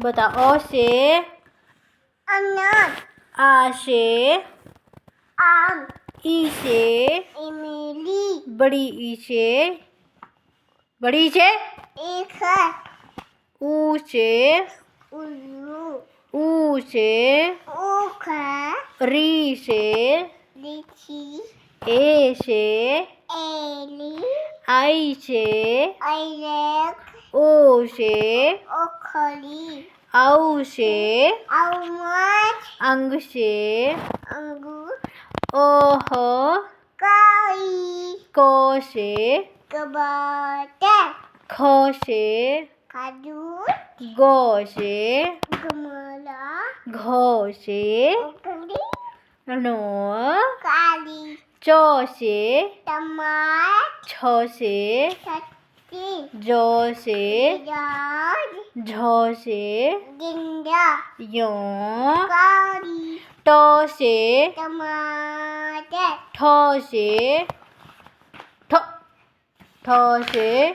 बता। अ से अनार, आ से आम, ई से इमली, बड़ी ई से बड़ी से एक है, ऊ से उल्लू, ऊ से ऊख है, री से लीची, ए से एली, आई से ऐरक, ओ से ओखली, औ से अमच, अंग से अंगूर, ओह काई, को से कबूतर, ख से खजूर, गो से गमला, घो से उखली, नो काली, चो से टमाटर, छ से छत्ती, जो से प्याज, झो से गेंदा, यो काली, टो से टमाटर, ठो से ठो ठो से